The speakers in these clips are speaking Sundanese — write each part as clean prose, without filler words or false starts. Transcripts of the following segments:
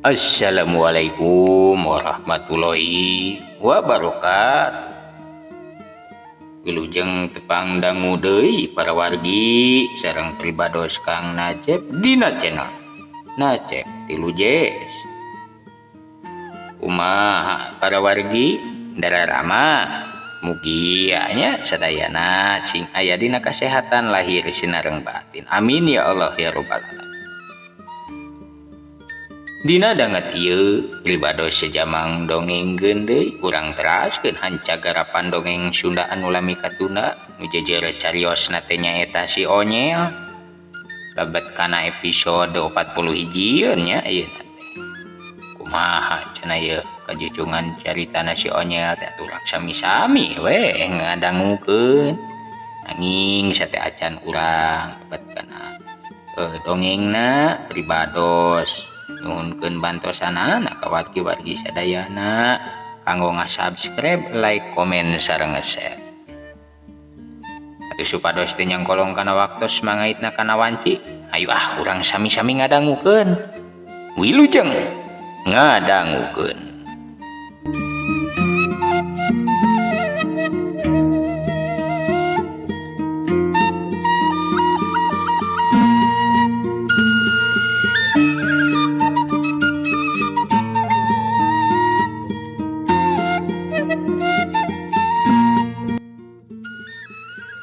Assalamualaikum warahmatullahi wabarakatuh. Wilujeng tepang dangu deui para wargi sareng pribados Kang Nacep dina channel Nacep Tilujes. Kumaha para wargi dararama mugi nya sadayana sing aya dina kasehatan lahir sinareng batin. Amin ya Allah ya rabbal alamin. Dina danget ieu pribados sejamang dongengkeun deui urang teraskeun hancagarapan dongeng Sunda anu lami katunda nu jejer cariosna teh nyaeta si Onyel lebet kana episode 41 nya ieu teh. Kumaha cenah ieu kajujungan caritana si Onyel teh urang sami-sami we ngadangukeun anging sate acan urang lebet kana dongengna pribados nyuhunkeun bantosanana ka wargi-wargi sadayana kanggo ngasubscribe, like, komen sareng nge-share. Atuh supados teu nyangkolong kana waktos mangaitna kana wanci, ayo urang sami-sami ngadangukeun. Wilujeng ngadangukeun.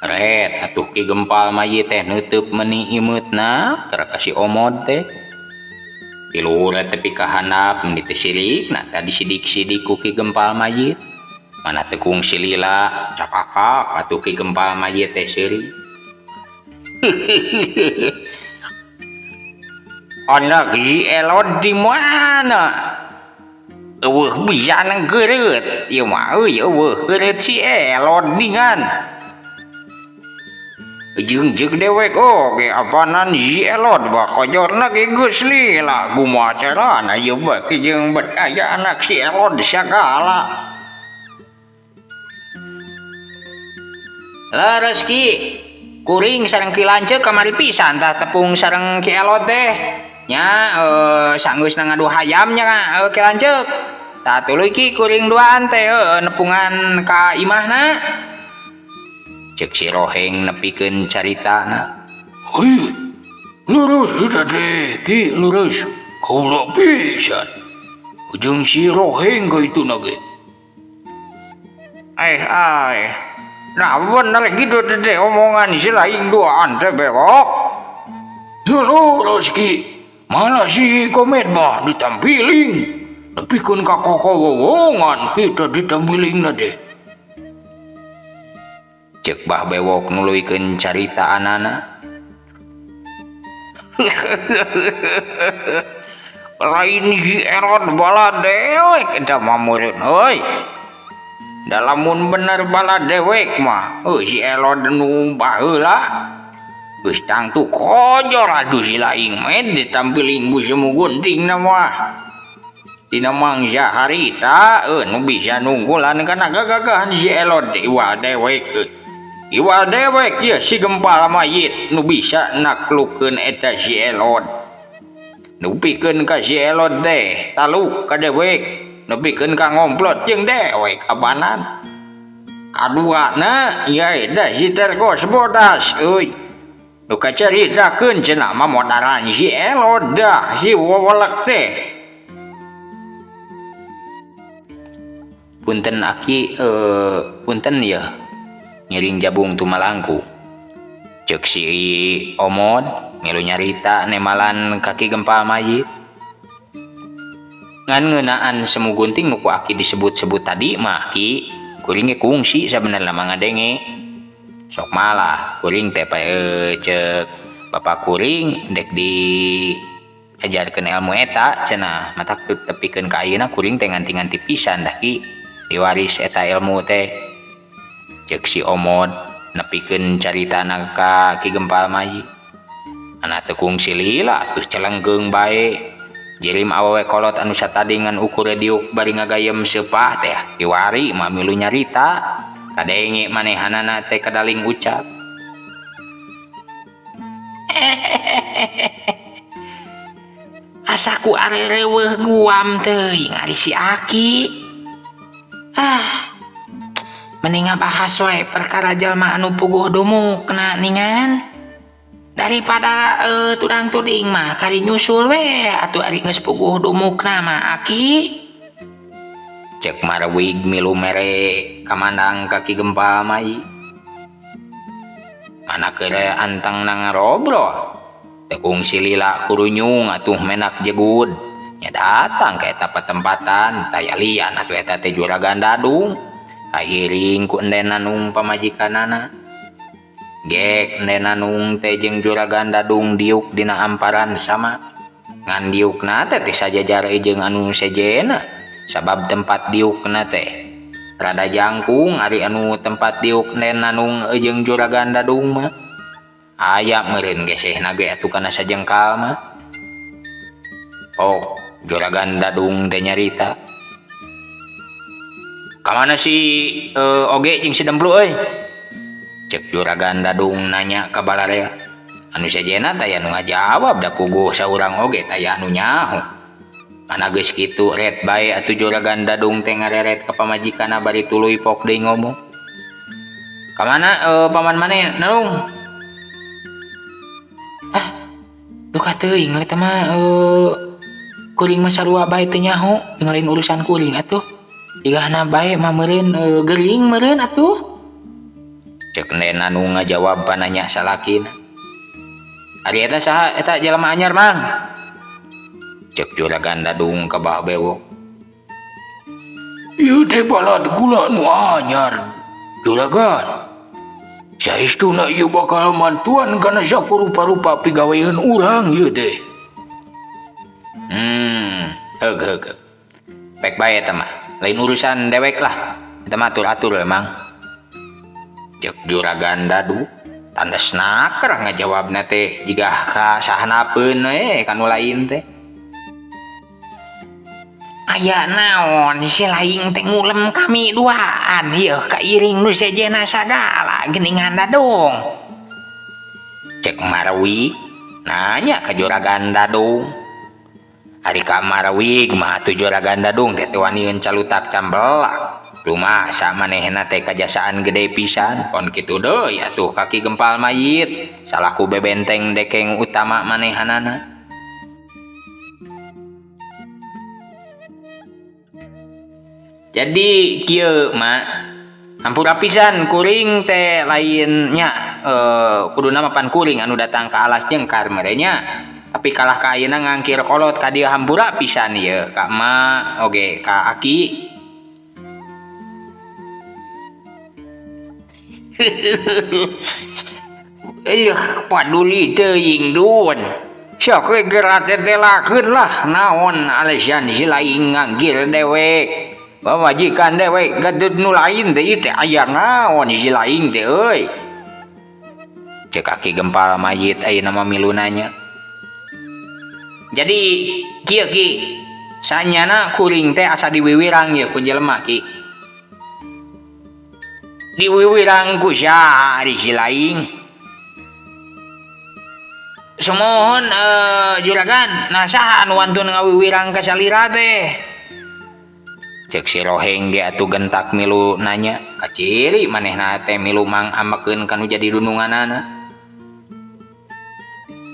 Ret atuh ki gempal mayit teh neuteub meuni imeutna keur ka si Omod teh. Tiluret tepi ka handap meuni teh sirikna tadi sidik-sidik ku ki gempal mayit. Mana teu kungsi lila cakakak atuh ki gempal mayit teh seuri. Anak si Elod di mana? Eueuh bisan geureut ieu mah eueuh geureut si Elod ningan. Jeung dewek oge apanan si Elod bakojorna ge geus lila kumaha carana ieu beuki jeung bet aya anak si Elod sagala. Leres ki kuring sareng ki lanceuk kamari pisan tah tepung sareng ki Elod teh nya sanggeusna ngadu hayam nya ki lanceuk tah tuluy ki kuring duaan teh nepungan ka imahna. Cek si Roheng nepikeun caritana. Heuh, leres eta teh ki leres kaula pisan. Jeung si Roheng kaituna ge. Nah bener gitu teh omongan si laing duaan teh bewok. Leres ki, mana si Komet mah ditampiling. Nepikeun ka kokowongan kita ditampilingna teh. Cek bah bewok nuluykeun carita anana. Lain si Elod bala dewek eta mah meureun euy. Da lamun bener bala dewek mah si Elod nu baheula geus tangtu kojor atuh si laing mah ditampiling ku semu guntingna mah. Dina mangsa harita nu bisa nunggulan kana gagagahan si Elod iwal dewek. Iwal dewek ya si gempal mayit nu bisa naklukkeun eta si Elod. Nepikeun ka si Elod teh taluk ka dewek, nepikeun ka ngomplot jeung dewek abanan. Kaduana ya eta si Tergos bodas euy. Nu kacaritakeun cenah mah modalan si Elod dah si wowelek teh. Punten aki punten ya. Ngiring jabung tumalangku. Cek si Omod ngilu nyarita nemalan kaki gempal mayit. Ngan ngeunaan semu gunting nu ku aki disebut-sebut tadi mah ki kuring ge kungsi sabenerna mah ngadenge. Sok malah kuring teh cek bapak kuring dek diajarkeun ilmu eta cenah matak tepikeun ka ayeuna kuring teh nganti-nganti pisan dah ki diwaris eta ilmu teh. Cek si Omod nepikeun caritana ka ki gempal mayit. Anak teu kungsi lila atuh celengkeung bae. Jirim awewe kolot anu satadi ngan ukur diuk bari ngagayem seupah teh kiwari mah milu nyarita. Kadenge manehanana teh kadaling ucap. asaku arereweuh guam teuing ari si Aki. Mending bahas wae perkara jalma anu puguh dumukna ningan daripada tudang tuding mah kari nyusul we atuh ari geus puguh dumukna mah Aki. Cek Marwig milu mere kamandang kaki gempa mai. Mana kere antang nangarobro. Tekung si Lila kurunyung atuh menak jegud. Nya datang ke eta patempatan taya lian atuh eta teh Juragan Dadung. Kairing ku Enden Nanung pamajikanana. Gek Enden Nanung teh jeung Juragan Dadung diuk dina amparan sama. Ngan diukna teh sajajar jeung anu sejena. Sabab tempat diukna teh rada jangkung ari anu tempat diuk Enden Nanung jeung Juragan Dadung mah aya meureun gesehna ge atuh kana sajengkal mah. Oh, Juragan Dadung teh nyarita. Kamana si oge jeung si Demplu euy? Cek Juragan Dadung nanya ka Balarea. Anu sejena teh anu ngajawab da puguh saurang oge teh anu nyaho. Kana geus kitu ret bae atuh Juragan Dadung teh ngareret ka pamajikanna bari tuluy pok deui ngomong. Kamana paman maneh Nanung? Duka teuing eta mah kuring mah sarua bae teh nyaho jeung lain urusan kuring atuh. Digahna bae mah meureun geuring meureun atuh. Cek Enden Nanung ngajawab pananya salakina. Ari eta saha eta jalma anyar Mang? Cek Juragan Dadung ka Bah Bewok. Ieu teh balad gula nu anyar, Juragan. Saestuna ieu bakal mantuan kana sakurupa-rupa pigawean urang ieu teh. Heug. Pek bae eta mah, lain urusan dewek lah. Eta mah atur-atur emang. Cek Juragan Dadung. Tandasna kerah ngajawabna teh jiga ka sahanapeun we kanu lain teh. Aya naon si laing teh ngulem kami duaan ieu kairing nu sejena sagala geuningan Dadung. Cek Marwig nanya ka Juragan Dadung. Ari ka Marwig mah atuh Juragan Dadung teh wanieun calutak cambelak. Rumasa manehna teh kajasaan gede pisan pon kitu deui atuh kaki gempal mayit salaku bebenteng dekeng utama manehanana. Jadi kieu mak hampura pisan kuring teh lainnya kuduna mapan kuring anu datang ke alas jengkar merenya tapi kalah ka ayeuna ngangkir kolot ka dieu hampura pisan ieu ka Ma oge ka Aki. Paduli teuing dun. Sok we geura tetelakeun lah naon alesan si laing nganggil dewek. Pamajikan dewek gadud nu lain teh teh aya naon si laing teh euy. Cek Aki gempal mayit ayeuna mah milu nanya. Jadi kieu Ki, sanyana kuring teh asa diwiwirang ye ku jelema Ki. Diwiwirang ku saha ari si laing? Sumohon Juragan, nah saha anu wantun ngawiwirang ka salira teh? Cek si Roheng ge atuh gentak milu nanya, kaciri manehna teh milu mang amakeun kanu jadi dununganana.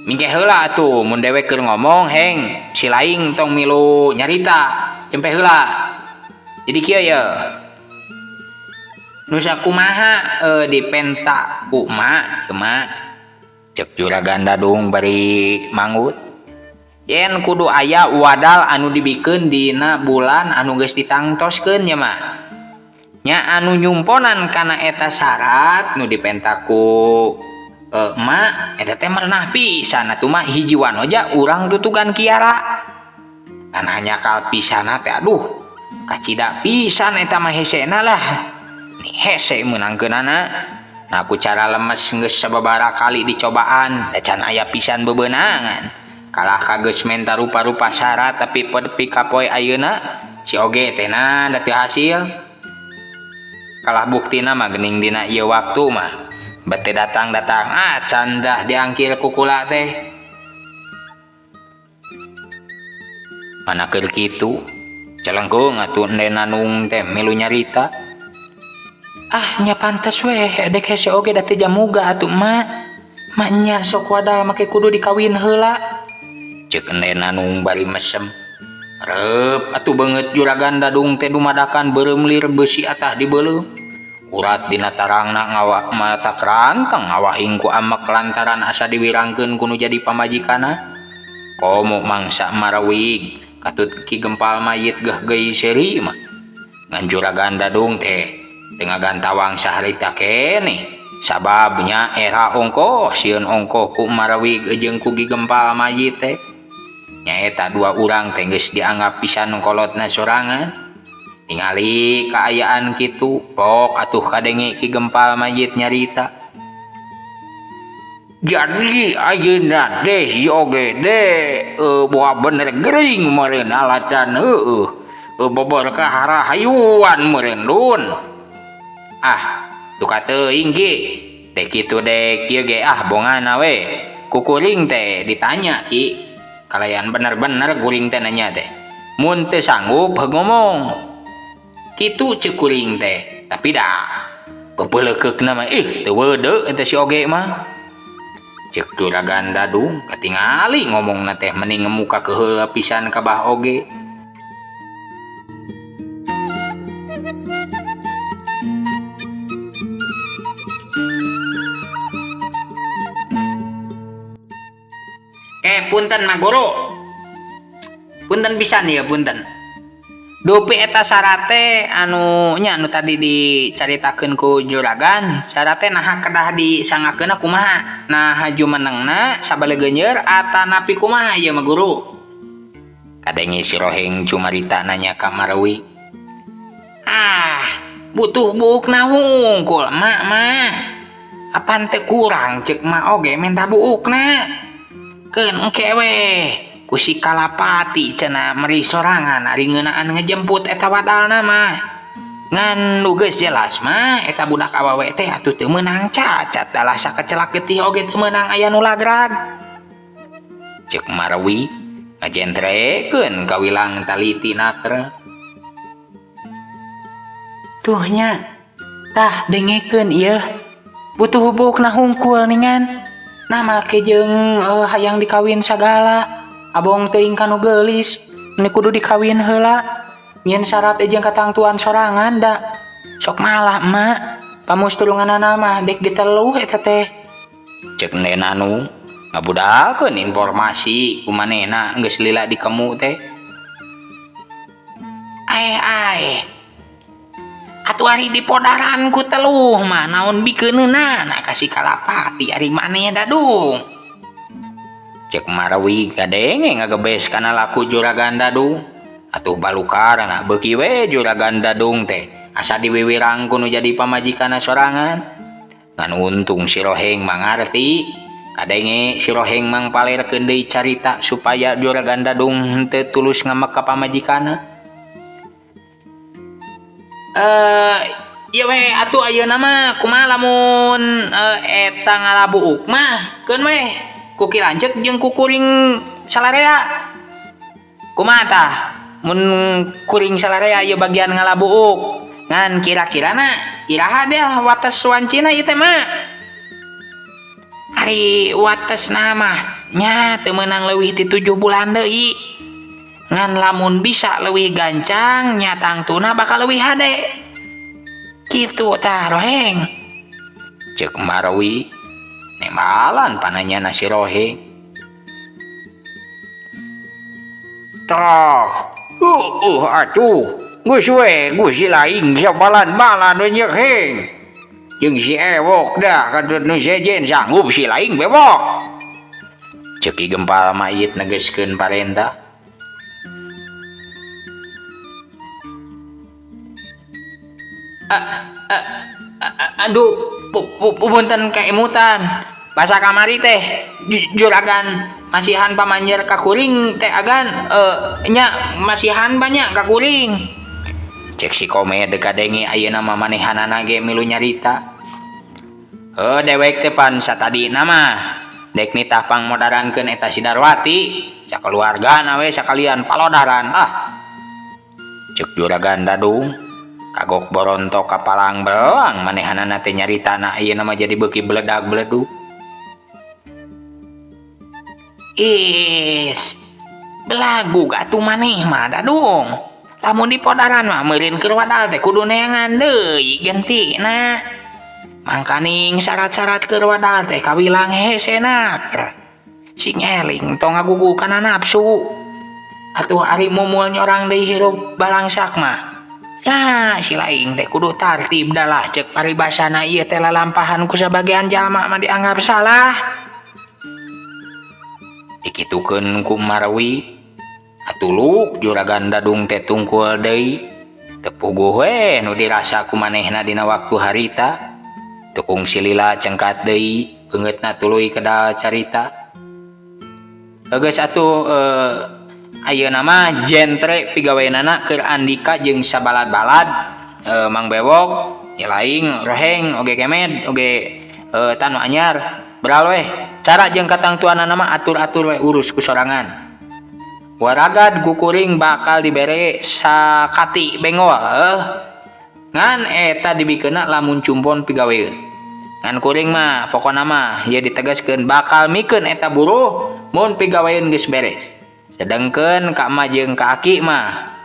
Mingke heula atuh mun dewek keur ngomong heng, si laing tong milu nyarita, cempe heula. Jadi kieu ye. Nu sakumaha dipenta ku Ma, cek Juragan Dadung bari mangut. Yen kudu aya wadal anu dibikeun dina bulan anu geus ditangtoskeun nya mah. Nya anu nyumponan kana eta syarat nu dipentaku Ma eta teh merenah pisan atuh mah hiji wanoja urang tutugan kiara. Kan hanya kal pisana teh aduh kacida pisan eta mah hesena lah. Ni hese meunangkeunana. Nah ku cara lemes geus sababaraha kali dicobaan da can aya pisan bebeunangan. Kalah kageus menta rupa-rupa syarat tapi pedepi kapoe ayeuna si oge teh na da teu hasil. Kalah buktina mah geuning dina ieu waktu mah bete datang can dah diangkil ku kula teh. Mana keur kitu calengkeung atuh Enden Nanung teh milu nyarita. Nya pantes weh dek hese oge da teu jamuga atuh nya sok wadal make kudu dikawin heula. Ceuk Enden Nanung bari mesem. Reup atuh beungeut Juragan Dadung teh dumadakan beureum lir beusi atah dibeuleum. Urat dina tarangna ngawak mata keranteng ngawahing ku amek lantaran asa diwirangkeun ku nu jadi pamajikanna. Komo mangsa marawig katut Ki Gempal mayit geh geui seuri mah. Ngan Juragan Dadung teh teu ngagantawang saharita keneh sababnya era ongkoh sieun ongkoh ku marawig jeung ku Ki Gempal mayit teh nyaeta dua urang teh geus dianggap pisan kolotna sorangan. Tingali kaayaan kitu pok atuh kadenge Ki Gempal mayit nyarita. Jadi ayeuna teh si oge teh boa bener gering meureun alatan bobor kahara hayuan meureun Dun. Tuka teuing Ki dek kitu dek ieu ge bongana we kukuring teh ditanya Ki kalayan bener-bener kuring teh nanya teh mun teu sanggup ngomong kitu ceuk kuring teh tapi dah bebeuleukkeukna mah teu weudeu eta si oge mah. Ceuk Juragan Dadung katingali ngomongna teh mending ngemuka keheula pisan ka Bah oge. Punten Mah Guru. Punten pisan ya punten. Dupi eta sarate anu tadi dicaritakeun ku Juragan, sarate naha kedah disangakeun kumaha? Nah haju menengna sabalegeunjeur atanapi kumaha ieu Mah Guru? Kadenge si Roheng cumarita nanya ka Marawig. Butuh buukna hungkul mah. Apan teu kurang ceuk mah oge minta buukna. Keun engke we ku si Kalapati cenah meri sorangan ari ngeunaan ngejemput eta wadalna mah. Ngan nu geus jelas mah eta budak awewe teh atuh teu meunang cacat dalah sakecelak getih oge teu meunang aya nu lagrag. Ceuk Marawig ngajentrekeun kawilang taliti natre. Tuh nya tah dengekeun ieu butuh buukna hungkul ningan. Nah make jeung hayang dikawin sagala abong teuing kanu geulis nu kudu dikawin heula nyen syarat jeung katangtuan sorangan da sok malah emak pamustulunganana mah dek diteluh eta teh. Ceuk Enden Nanung ngabudalkeun informasi ku manehna geus lila dikemu teh. Atuh ari dipodaran ku teluh mah naon bikeunna na ka si Kalapati ari maneh Dadung. Ceuk Marawig kadenge ngagebes kana laku Juragan Dadung. Atuh balukarna beuki we Juragan Dadung teh asa diwiwirang ku nu jadi pamajikanna sorangan. Ngan untung si Roheng mangarti kadenge si Roheng mangpalerkeun deui carita supaya Juragan Dadung henteu tulus ngamek ka pamajikanna. Ieu we atuh ayeuna mah kumaha lamun eta ngalabuuk mah keun we ku Ki Lanceuk jeung ku kuring salarea. Kumaha tah mun kuring salarea ieu bagian ngalabuuk ngan kira-kirana iraha deh wates wancina ieu teh mah. Ari watesna mah nya teu meunang leuwih ti 7 bulan deui. Ngan lamun bisa leuwih gancang nya tangtuna bakal leuwih hade. Kitu tah Roheng. Ceuk Marawig nembalan pananyana si Roheng. Tah, atuh geus we Gusti laing sabalan-balan we nyeuk heng. Jeung si ewok dah katut nu sejen sanggup si laing bebok. Ceuk Ki Gempal mayit negeskeun parentah. Aduh punten kaemutan basa kamari teh Juragan masihan pamanjer ka kuring teh agan nya masihan banyak ka kuring. Cek si Komed kadenge ayeuna mah manehanana ge milu nyarita. Dewek teh pan satadina mah dek nitah pangmodarankeun eta si Darwati sakeluargana we sakalian palodaran cek Juragan Dadung kagok borontok kapalang belang manehanana teh nyaritana ieu nama jadi beuki beledag-beledug. Belagu atuh maneh mah Dadung. Lamun di podaran mah meureun keur wadal teh kudu neangan deui gentina. Mangkaning syarat-syarat keur wadal teh kawilang hesena. Sing eling tong ngagugu kana nafsu. Atuh ari mumul nyorang deui hirup balangsak mah. Ya si laing teh kudu tartib dalah cek paribasana ieu teh lalampahan ku sabagean jalma mah dianggap salah. Dikitukeun ku Marwi atuluk Juragan Dadung teh tungkul deui teu puguh we nu dirasa ku manehna dina waktu harita tukung si Lila cengkat deui beungeutna tuluy kedal carita. Geus atuh ayeuna mah jentre pigaweanana keur Andika jeung sabalad-balad Mang Bewok laing roheng oge kemed oge tanu anyar beral we cara jeung katangtuanana mah atur-atur we urus ku sorangan. Waragad gukuring bakal dibere sakati bengol ngan eta dibikeuna lamun cumpon pigaweun. Ngan kuring mah pokona mah ieu ditegaskeun bakal mikeun eta buruh mun pigaweun geus beres. Sedengkeun ka Emak jeung ka Aki mah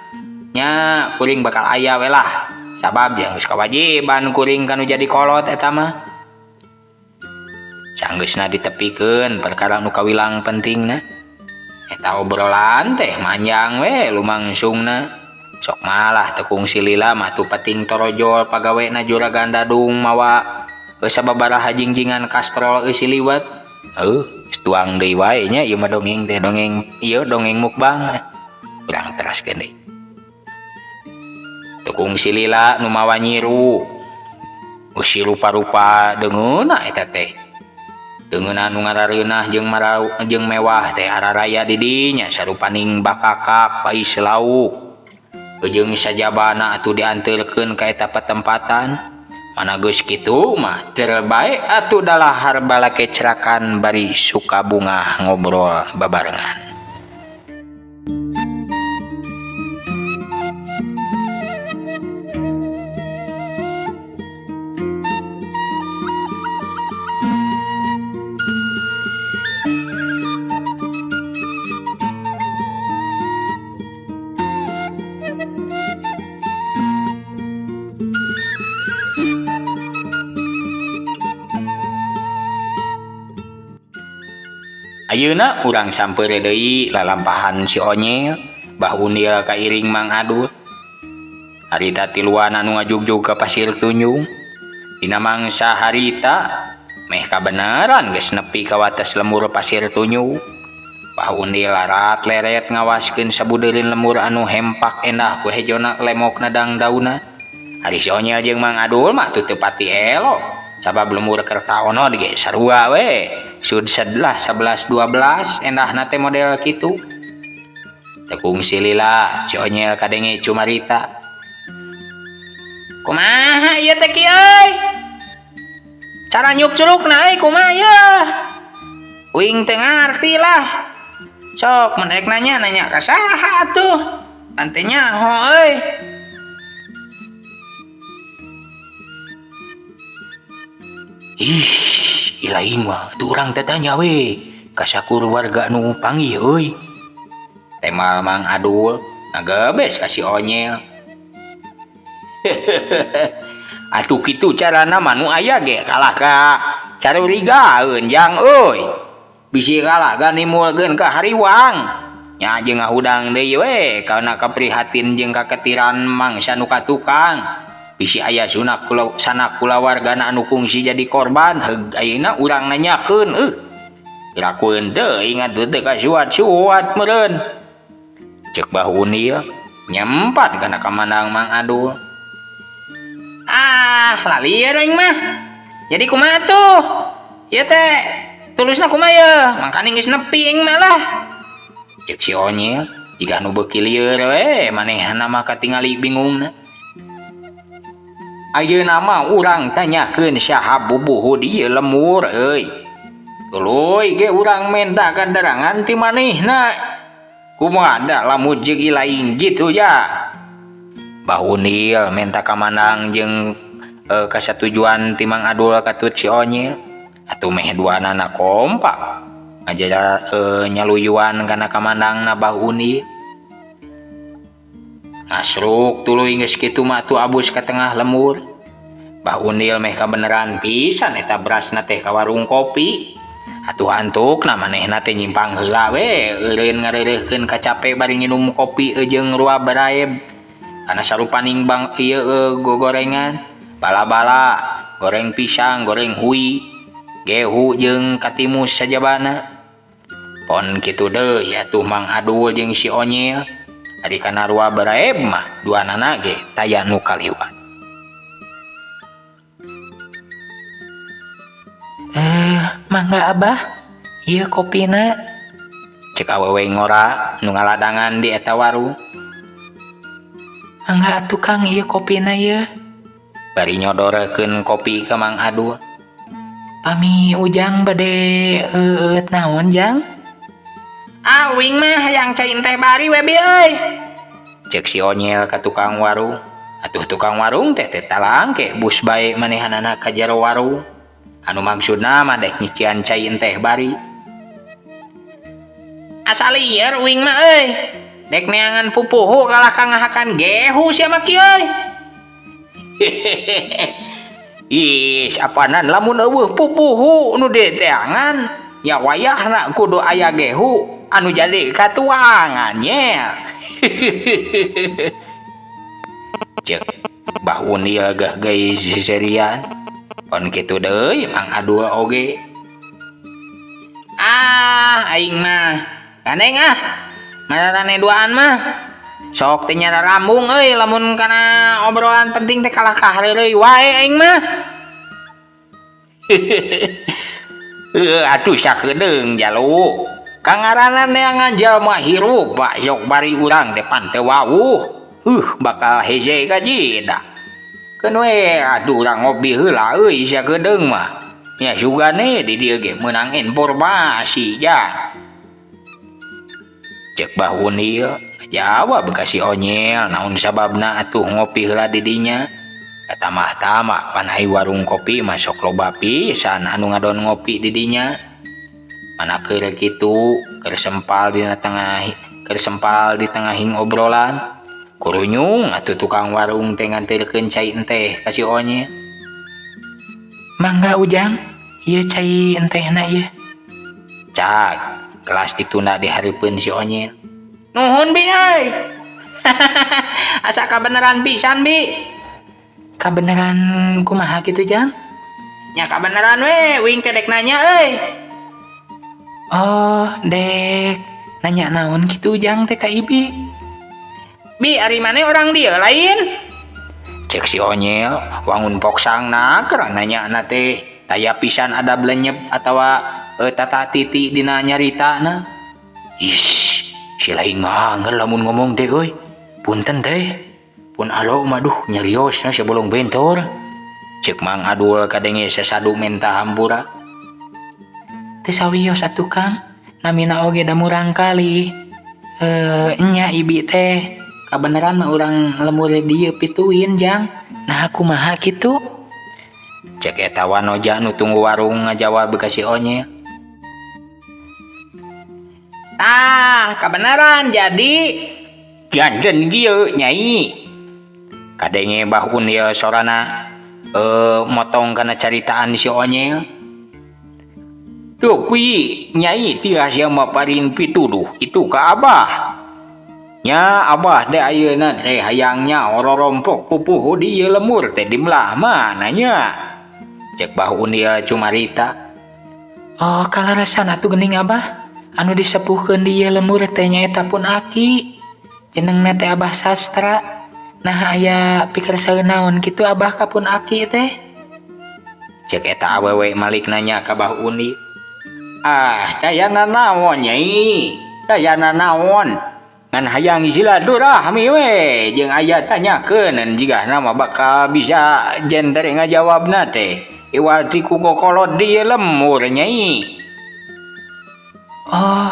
nya kuring bakal aya we lah sabab jeung geus kawajiban kuring kanu jadi kolot eta mah. Sanggeusna ditepikeun perkara nu kawilang pentingna. Eta obrolan teh manjang we lumangsungna. Sok malah tekung si Lila mah tu pating torojol pagawena Juragan Dadung mawa sababaraha jingjingan kastrol si liwat. Geus tuang deui wae nya ieu mah dongeng teh dongeng mukbang. Urang teraskeun deui. Tekung si Lila nu mawa nyiru. Geus rupa-rupa deungeuna eta teh. Deungeuna nu ngarareunah jeung mewah teh araraya di dinya sarupaning bakakak pais lauk. Jeung sajabana atuh dianteurkeun ka eta patempatan. Mana geus kitu mah terbaik atuh dalahar balake cerakan bari suka bunga ngobrol babarengan. Ayeuna urang sampeure deui lalampahan si Onyel Bah Undil kairing Mang Adul. Harita tiluan anu ngajugjug ka Pasir Tunjung. Dina mangsa harita meh kabeneran geus nepi ka wates lemur Pasir Tunjung. Bah Undil larat leret ngawaskeun sabudeureun lemur anu hempak endah ku hejona lemokna dang dauna. Ari si Onyel jeung Mang Adul mah teu pati elok. Sabab lemur kertaonod ge sarua we. Sud 11, 11, 12 endahna teh model kitu. Tekung si Lila, si Onyel kadenge cumarita. Kumaha ieu teh kieu euy? Cara nyuk curugna euy kumaha ieu? Uing teu ngarti lah. Sok mun rek nanya ka saha atuh? Ante nyaho euy. Ilaing mah tu urang teh tanya we ka sakur warga nu panggih euy. Temal Mang Adul ngagebes ka si Onyel. Atuh kitu carana mah nu aya ge kalah ka carurigaeun jang euy. Bisi kalah ganimulkeun ka hariwang. Nya jeung ngahudang deui we kana kaprihatin jeung kaketiran mangsa nu katukang. Bisi aya sanak kulawargana anu kungsi jadi korban heug ayeuna urang nanyakeun lakueun deui ngadeu teu kasuat-suat meureun. Ceuk Bah Undil nyempat kana kamandang Mang Adul. Lalieur aing mah. Jadi kumaha tuh? Ieu teh tulusna kumaha yeuh? Mangkana geus nepi aing mah lah. Ceuk si Onyel jiga nu beuki lieur we manehna mah katingali bingungna. Ayeuna mah urang tanyakeun saha bubuhud ieu lemur euy. Tuluy ge urang menta kandarangan ti manehna kumaha da lamun jeung lain gitu ya. Bahunil minta kamandang jeung kasatujuan timang adul katut si Onyil. Atuh meh duanana kompak ngajara nyaluyuan kana kamandangna Bahunil. Ngasruk tuluy geus kitu mah atuh abus ka tengah lemur. Bahunil meh kabeneran pisan eta berasna teh ka warung kopi. Atuh antuk na manehna teh nyimpang heula we eureun ngareureuhkeun kacape bari nginum kopi jeung rua baraeb. Kana sarupaning bang ieu gorengan, bala-bala, goreng pisang, goreng hui, gehu jeung katimus sajabana. Pon kitu deui atuh Mang Adul jeung si Onyil. Ari kana rua baraeb mah duanana ge taya nu kaliwat. Mangga Abah, ieu kopina. Cek awewe ngora nu ngaladangan di eta warung. Mangga atuh Kang ieu kopina ieu. Bari nyodorkeun kopi ka Mang Adul. Pami Ujang bade naon Jang? Wing mah hayang cain teh bari we bi euy. Cek si Onyil ka tukang warung. Atuh tukang warung teh talangke bus bae manehanana ka jero warung. Anu maksudna mah dek nyician cain teh bari. Asal lieur wing mah euy. Dek neangan pupuhu kalah kangahakan gehu sia mah kieu euy. Is apanan lamun eueuh pupuhu nu deteangan nya wayahna kudu aya gehu anu jadi katuangan nya. Cek Bahunil gah geus siserian. Pon kitu deui Mang Adul oge. Aing mah gandeng marane duaan mah sok teh nyara rambung euy lamun kana obrolan penting teh kalah kahareureui wae aing mah. Atuh sakedeung jalu. Kangaranna neangan jalma hirup Pak yok bari urang depan teu wawuh. Bakal hese ka jida. Keun we atuh urang ngopi heula euy sakedeung mah. Nya sugane di dieu ge meunang informasi ya. Cek Bahunil jawab ka si Onyil naon sababna atuh ngopi heula di dinya. Eta mah tamak pan ai warung kopi masuk loba pisan anu ngadon ngopi di dinya. Mana keur kitu keur sempal di tengahing obrolan. Kurunyung atuh tukang warung teh nganterkeun cai teh ka si Onyil. Mangga Ujang, ieu cai entehna ieu. Cak, gelas ditunda di hareupeun si Onyil. Nuhun bi euy. Asa kabeneran pisan bi. Kabeneran kumaha kitu Jang? Nya kabeneran we, wing teh dek nanya euy. Oh, dek nanya naon kitu Jang teh ka Ibi. Bi ari maneh orang dieu lain? Cek si Onyil wangun poksangna keur nanyana teh taya pisan ada blenyep atawa tata titi dina nyaritana. Ish, si laing mah angger lamun ngomong teh euy. Punten teh. Pun alo maduh nyariosna sebelum bentor. Cek Mang Adul kadenge sasadu menta hampura. Teu sawios atuh Kang. Namina oge da murang kali. Nya Ibi teh kabeneran mah urang lemur dieu pituin Jang. Nah kumaha kitu? Cek eta wanoja nu tunggu warung ngajawab ka si Onyil. Kabeneran jadi Janten kieu Nyai. Kadenge Bahunil sorana motong kana caritaan si Onyil. Duh kuy Nyai tiasa sia maparin pituduh itu ka Abah. Nya Abah teh ayeuna teh hayangnya ororompok pupuh di ieu lemur teh dimlah mana nya. Cek Bahunil cumarita. Oh kalarasan atuh geuning Abah. Anu disepuhkeun di ieu lemur teh nyaeta pun Aki. Jenengna teh Abah Sastra. Nah aya pikir saeunaon kitu Abah ka pun Aki teh. Cek eta awewe malik nanya ka Bahunil. Dayana naon Nyai? Dayana naon? Ngan hayang silaturahmi we jeung aya tanyakeun jigana nama bakal bisa jenter ngajawabna teh. Iwati ku kokolot di lemur Nyai. Oh,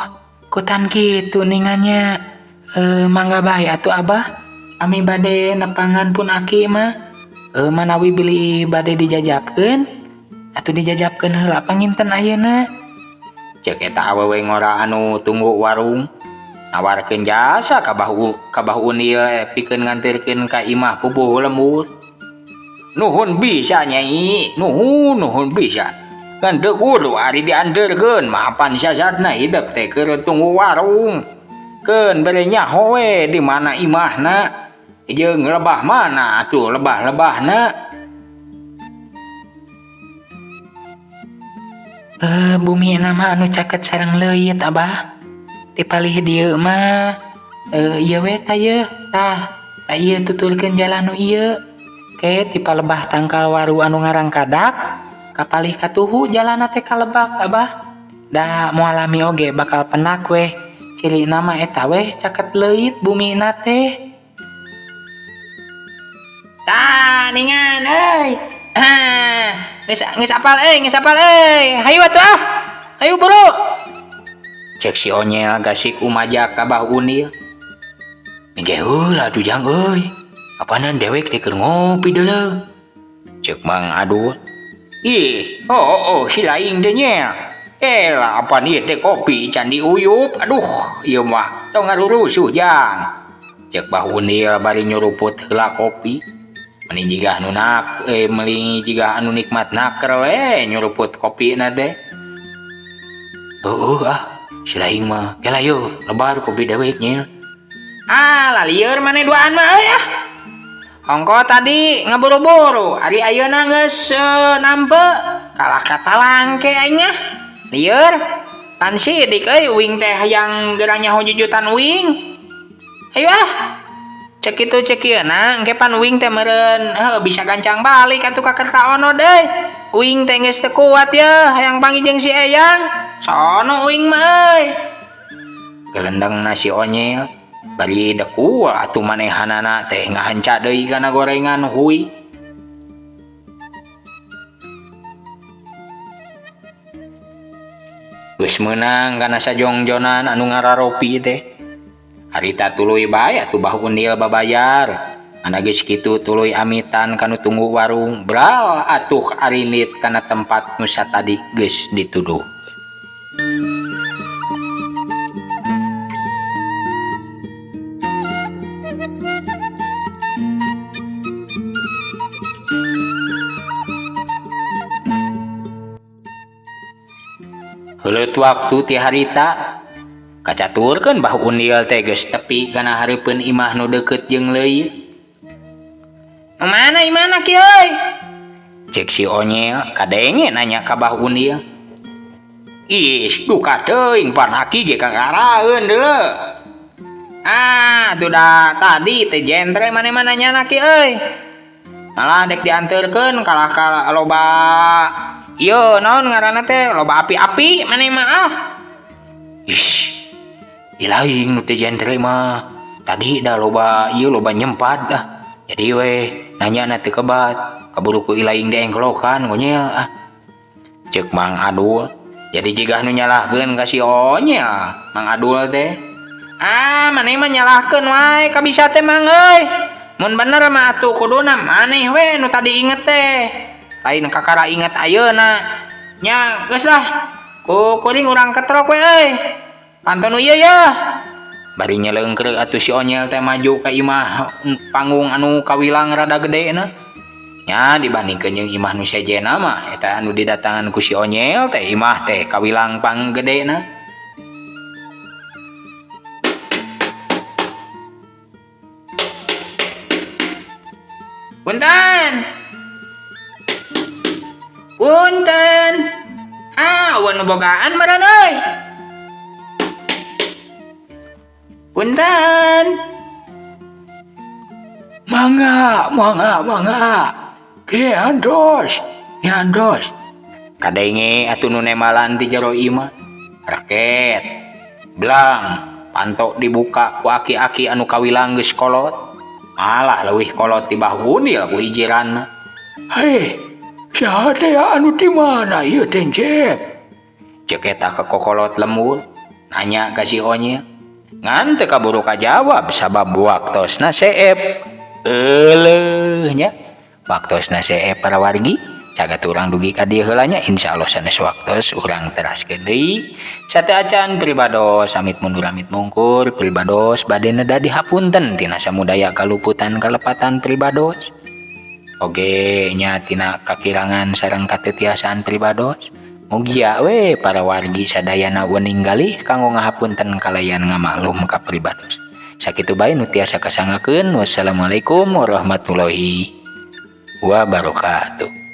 Kutan gitu ningannya. Mangga bae atuh Abah. Ami bade nepangan pun aki mah. Manawi beli bade dijajapkeun. Atuh dijajapkeun heula panginten ayeuna. Cek eta awewe ngora anu tunggu warung nawarkeun jasa ka bahu ieu pikeun nganterkeun ka imah pupuh lembur. Nuhun bisa Nyai, nuhun bisa. Kan teu kudu ari dianterkeun mapan sasadna hidup teh keur tunggu warung. Keun bere nyaho we di mana imahna. Jeung lebah mana atuh lebah-lebahna. Bumi nama anu caket sareng leuit Abah. Ti palih dieu mah ieu we tah yeuh tah ieu tuturkeun jalan nu ieu. Ke ti palebah tangkal waru anu ngarang Kadak kapalih katuhu jalanna teh ka Lebak Abah. Da moalami oge bakal penak weh. Ciri nama eta weh caket leuit bumi na teh. Tah ningan euy. Geus apal euy. Hayu atuh ah. Hayu buru. Cek si Onyel gasik umajak ka bahu ieu. Mingge heula atuh jang euy. Apanan dewek teh keur ngopi deuleu. Cek Mang Adul. Ih, si laing teh nya. Elah apaan ieu teh kopi can diuyup. Aduh, ieu mah tong ngarurusuh jang. Cek bahu ieu bari nyuruput heula kopi. Meni jiga anu nikmat naker we nyuruput kopi na teh. Si laing mah kela yo lebar kopi dewek nya. Lalieur maneh duaan mah euy ah. Hongko tadi ngaburu-buru, ari ayeuna geus nampe kalah katalang ke aing ah. Lieur pan sidik euy uing teh hayang geurang nyaho jujutan uing. Hayu ah. Cek ieu na engke pan uing teh meureun bisa gancang balik atuh ka kaono deui. Uing teh geus teu kuat yeuh hayang panggih jeung si Eyang. Sono uing mah euy. Gelendang nasi Onyel bari deku atuh manehanana teh ngahanca deui kana gorengan huy. Geus meunang kana sajongjonan anu ngararopi teh. Harita tuluy bae atuh bahu ieu babayar. Ana geus kitu tuluy amitan kanu tunggu warung bral atuh arinit kana tempat nu satadi geus dituduh. Heuleut waktu ti harita kacaturkeun bahu ieu teh geus tepi kana hareupeun imah nu deukeut jeung leuit. Nu mana imahna kieu euy? Cek si Onyel kadenge nanya ka bahu ieu. Duka teuing pan aki ge kangaraeun deuleu. Tuh da tadi teh jentre maneh-maneh nyana kieu euy. Malah dek dianterkeun kalah loba ieu naon ngaranna teh loba api-api maneh mah ah. Ilaing nu teh jentre mah tadi da loba nyempat dah. Jadi we nanya na teu kebat kaburu ku ilaing diengklokan ngonyel ah. Cek Mang Adul. Jadi jigah nu nyalahkeun ka si Onyel Mang Adul teh. Maneh mah nyalahkeun wae kabisa teh Mang euy. Mun bener mah atuh kuduna maneh we nu tadi inget teh. Lain kakara inget ayeuna. Nya geus lah. Ku kuring urang ketrok we euy. Pantun ieu ya. Bari nyeleungkeun atuh si Onyel teh maju ka imah panggung anu kawilang rada gedena. Nya dibandingkeun jeung imah nu sejena mah eta anu didatangan ku si Onyel teh imah teh kawilang panggedena. Punten. Awan nu bogaan meureun euy. Punten. Mangga. Ke andos. Kadenge atuh nu nemalan ti jero imah. Raket. Blang, pantok dibuka ku aki-aki anu kawilang geus kolot. Malah leuwih kolot ti bahu ieu ku hijiranna. Hei, saha teh anu di mana ieu teh Jep? Cek eta kekokolot lembur. nanya ka si Onyil. Ngan teu kaburu kajawab sabab waktosna seep. Nya waktosna seep para wargi. Cagat urang dugi ka dieu heula nya insyaallah sanes waktos urang teraskeun deui. Sateu acan pribados amit mundur amit mungkur pribados bade neda dihapunten tina samudaya kaluputan kalepatan pribados. Oge nya tina kakirangan sareng katetiasan pribados. Mugia we para wargi sadayana wening galih kanggo ngahapunten kalayan ngamaklum ka pribados. Sakitu bae nu tiasa kasangakeun. Wassalamualaikum warahmatullahi wabarakatuh.